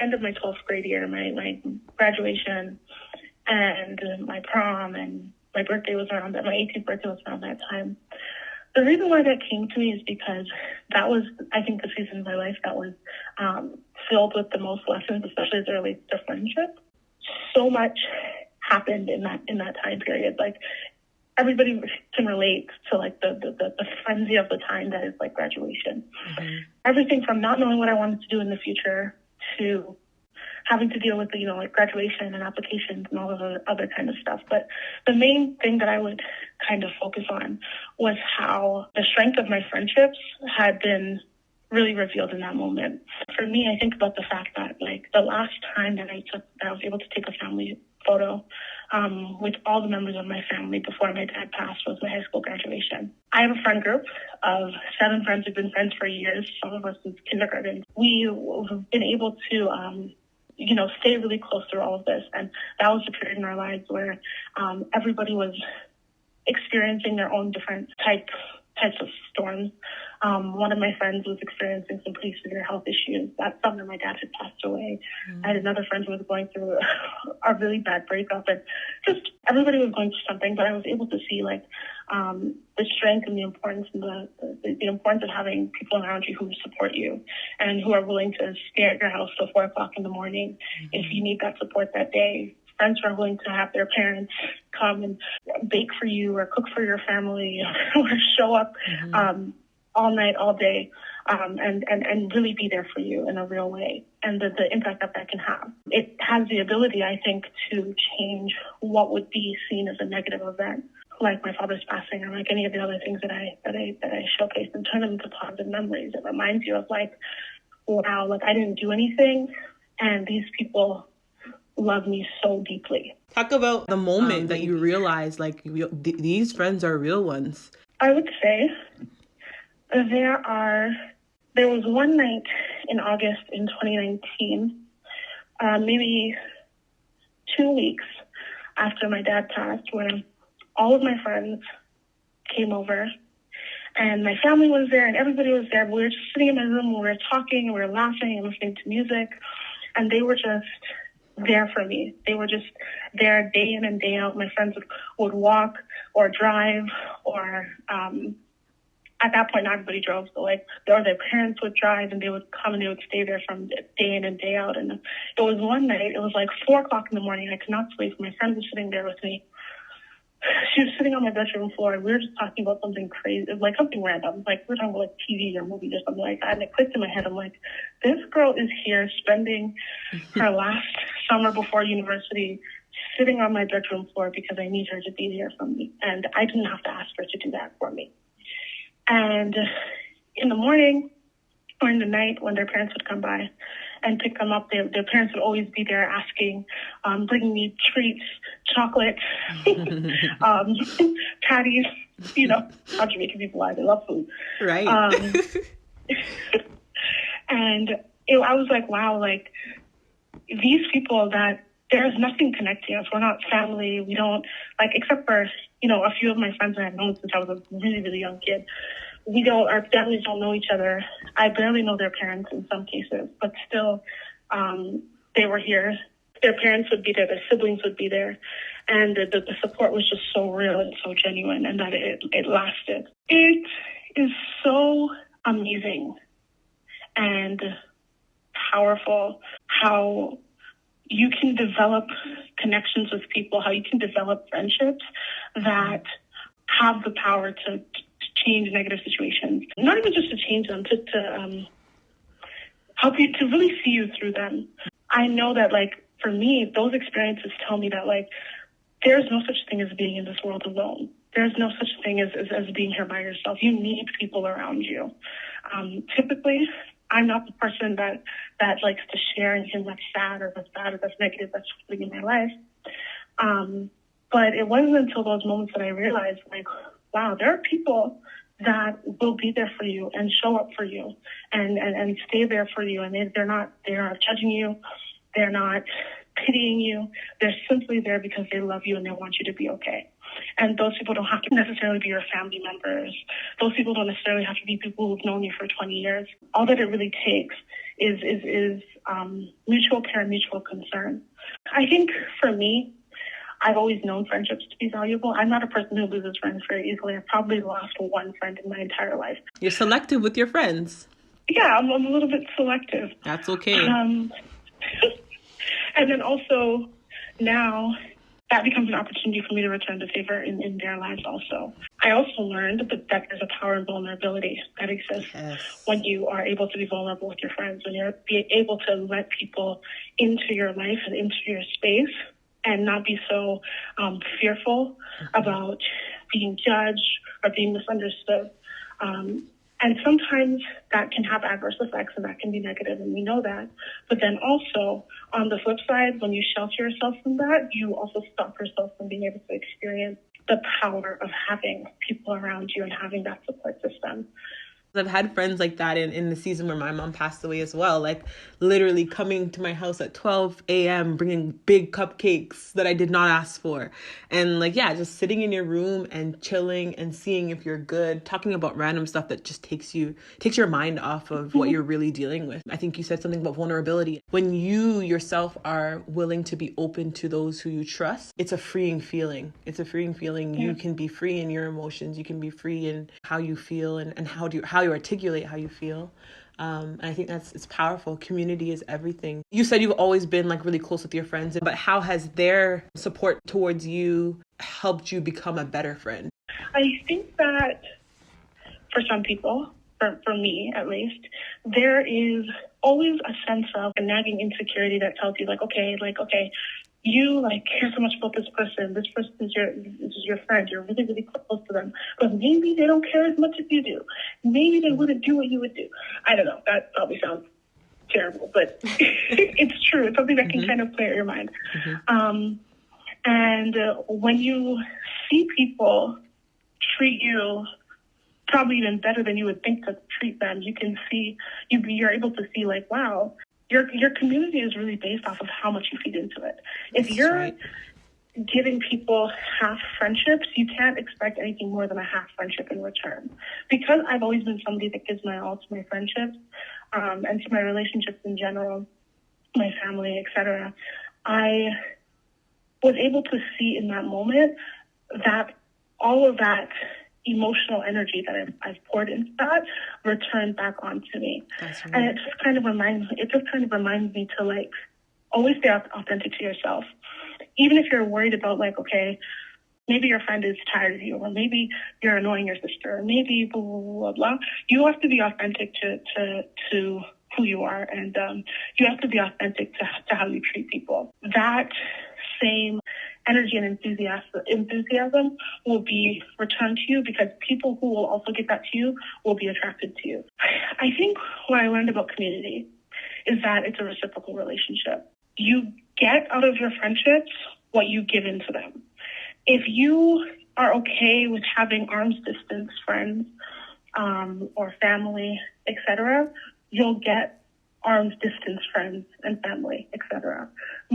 end of my 12th grade year, my graduation and my prom, and my birthday was around that, my 18th birthday was around that time. The reason why that came to me is because that was, I think, the season of my life that was filled with the most lessons, especially as it relates to friendship. So much happened in that time period. Like, everybody can relate to like the frenzy of the time that is like graduation. Mm-hmm. Everything from not knowing what I wanted to do in the future to having to deal with the, like graduation and applications and all of the other kind of stuff. But the main thing that I would kind of focus on was how the strength of my friendships had been really revealed in that moment. For me, I think about the fact that like the last time that I was able to take a family photo with all the members of my family before my dad passed was my high school graduation. I have a friend group of 7 friends who've been friends for years, some of us since kindergarten. We've been able to stay really close through all of this. And that was the period in our lives where everybody was experiencing their own different types of storms. One of my friends was experiencing some pretty severe health issues. That summer, my dad had passed away. Mm-hmm. I had another friend who was going through a really bad breakup, and just everybody was going through something. But I was able to see like the strength and the importance and the importance of having people around you who support you and who are willing to stay at your house till 4 o'clock in the morning mm-hmm. if you need that support that day. Friends who are willing to have their parents come and bake for you or cook for your family or show up mm-hmm. All night, all day, and really be there for you in a real way, and the impact that can have. It has the ability, I think, to change what would be seen as a negative event, like my father's passing or like any of the other things that I showcased, and turn them into positive memories. It reminds you of like, wow, like I didn't do anything, and these people love me so deeply. Talk about the moment that you realized like these friends are real ones. I would say there was one night in August in 2019, maybe 2 weeks after my dad passed, where all of my friends came over and my family was there and everybody was there. We were just sitting in my room, we were talking, we were laughing and listening to music, and they were just there for me. They were just there day in and day out. My friends would walk or drive or at that point, not everybody drove, so like, or their parents would drive and they would come and they would stay there from day in and day out. And it was one night, it was like 4 o'clock in the morning. I could not sleep. My friend was sitting there with me. She was sitting on my bedroom floor and we were just talking about something crazy, like something random. Like we were talking about like TV or movies or something like that. And it clicked in my head. I'm like, this girl is here spending her last summer before university sitting on my bedroom floor because I need her to be here for me. And I didn't have to ask her to do that for me. And in the morning or in the night when their parents would come by and pick them up, their parents would always be there asking, bringing me treats, chocolate, patties, how Jamaican people are, they love food. Right. And I was like, wow, like these people that there's nothing connecting us. We're not family. We don't, like, except for, a few of my friends I have known since I was a really, really young kid. Our families don't know each other. I barely know their parents in some cases, but still, they were here. Their parents would be there. Their siblings would be there. And the support was just so real and so genuine, and that it lasted. It is so amazing and powerful how you can develop connections with people, how you can develop friendships that have the power to change negative situations. Not even just to change them, to help you, to really see you through them. I know that, like, for me, those experiences tell me that, like, there's no such thing as being in this world alone. There's no such thing as being here by yourself. You need people around you. Typically, I'm not the person that likes to share anything that's sad or that's bad or that's negative that's happening in my life. But it wasn't until those moments that I realized, like, wow, there are people that will be there for you and show up for you and stay there for you. And they're not judging you. They're not pitying you. They're simply there because they love you and they want you to be okay. And those people don't have to necessarily be your family members. Those people don't necessarily have to be people who've known you for 20 years. All that it really takes is mutual care and mutual concern. I think for me, I've always known friendships to be valuable. I'm not a person who loses friends very easily. I've probably lost one friend in my entire life. You're selective with your friends. Yeah, I'm a little bit selective. That's okay. And then also now that becomes an opportunity for me to return the favor in their lives also. I also learned that there's a power in vulnerability that exists when you are able to be vulnerable with your friends, when you're able to let people into your life and into your space and not be so fearful about being judged or being misunderstood. And sometimes that can have adverse effects and that can be negative, and we know that. But then also, on the flip side, when you shelter yourself from that, you also stop yourself from being able to experience the power of having people around you and having that support system. I've had friends like that in the season where my mom passed away as well, like literally coming to my house at 12 a.m. bringing big cupcakes that I did not ask for. And like, yeah, just sitting in your room and chilling and seeing if you're good, talking about random stuff that just takes your mind off of what you're really dealing with. I think you said something about vulnerability. When you yourself are willing to be open to those who you trust, it's a freeing feeling. It's a freeing feeling. Yeah. You can be free in your emotions. You can be free in how you feel and how you articulate how you feel. And I think it's powerful. Community is everything. You said you've always been like really close with your friends, but how has their support towards you helped you become a better friend? I think that for some people, for me at least, there is always a sense of a nagging insecurity that tells you okay, you care so much about this person. This person is your friend. You're really, really close to them. But maybe they don't care as much as you do. Maybe they wouldn't do what you would do. I don't know. That probably sounds terrible, but it's true. It's something that can kind of play at your mind. And when you see people treat you probably even better than you would think to treat them, you can see, you're able to see wow, your community is really based off of how much you feed into it. If you're giving people half friendships, you can't expect anything more than a half friendship in return. Because I've always been somebody that gives my all to my friendships and to my relationships in general, my family, etc., I was able to see in that moment that all of that emotional energy that I've poured into that returned back onto me. Right. And it just kind of reminds me to always stay authentic to yourself. Even if you're worried about okay, maybe your friend is tired of you, or maybe you're annoying your sister, or maybe blah, blah, blah, blah. You have to be authentic to who you are, and you have to be authentic to how you treat people. That same energy and enthusiasm will be returned to you, because people who will also get that to you will be attracted to you. I think what I learned about community is that it's a reciprocal relationship. You get out of your friendships what you give into them. If you are okay with having arm's distance friends or family, etc., you'll get arm's distance friends and family, etc.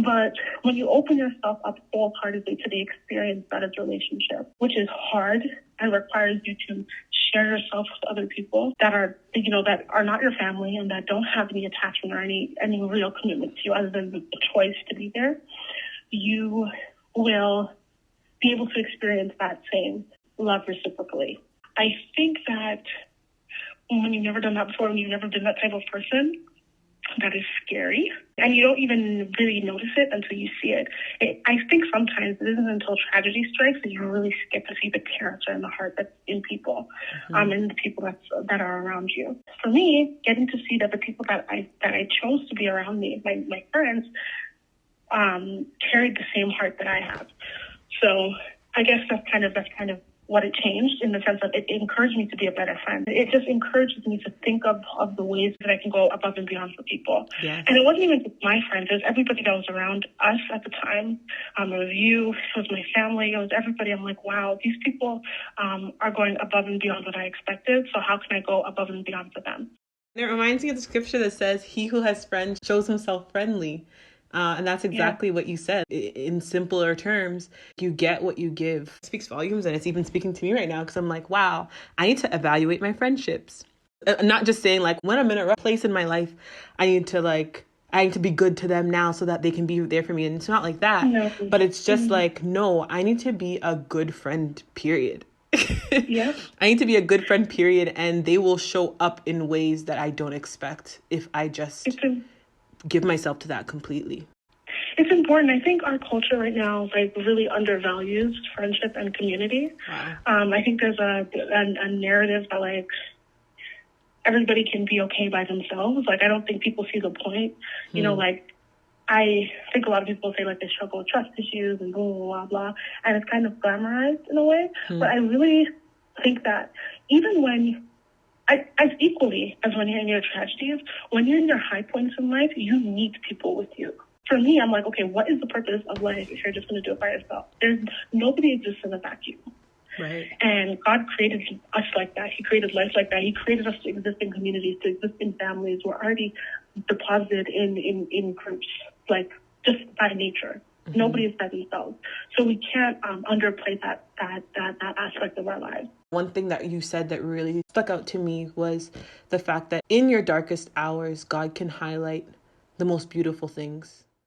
But when you open yourself up wholeheartedly to the experience that is relationship, which is hard and requires you to share yourself with other people that are, that are not your family and that don't have any attachment or any real commitment to you other than the choice to be there, you will be able to experience that same love reciprocally. I think that when you've never done that before, when you've never been that type of person, that is scary. And you don't even really notice it until you see it. I think sometimes it isn't until tragedy strikes that you really get to see the character and the heart that's in people, and the people that are around you. For me, getting to see that the people that I chose to be around me, my friends, carried the same heart that I have. So I guess that's kind of what it changed, in the sense that it encouraged me to be a better friend. It just encourages me to think of the ways that I can go above and beyond for people. Yes. And it wasn't even just my friends, it was everybody that was around us at the time. It was you, it was my family, it was everybody. I'm like, wow, these people are going above and beyond what I expected, so how can I go above and beyond for them? It reminds me of the scripture that says, he who has friends shows himself friendly. And that's exactly what you said. In simpler terms, you get what you give. It speaks volumes, and it's even speaking to me right now because I'm like, wow, I need to evaluate my friendships. Not just saying like when I'm in a rough place in my life, I need to be good to them now so that they can be there for me. And it's not like that. No. But it's just like, no, I need to be a good friend, period. Yeah. I need to be a good friend, period. And they will show up in ways that I don't expect if I just give myself to that completely. It's important. I think our culture right now like really undervalues friendship and community. Wow. I think there's a narrative that like everybody can be okay by themselves. Like I don't think people see the point. You know, like I think a lot of people say like they struggle with trust issues and blah blah blah blah, and it's kind of glamorized in a way. But I really think that even when as equally as when you're in your tragedies, when you're in your high points in life, you need people with you. For me, I'm like, okay, what is the purpose of life if you're just going to do it by yourself? Nobody exists in a vacuum. Right. And God created us like that. He created life like that. He created us to exist in communities, to exist in families. We're already deposited in groups, like just by nature. Nobody is by themselves. So we can't underplay that aspect of our lives. One thing that you said that really stuck out to me was the fact that in your darkest hours, God can highlight the most beautiful things.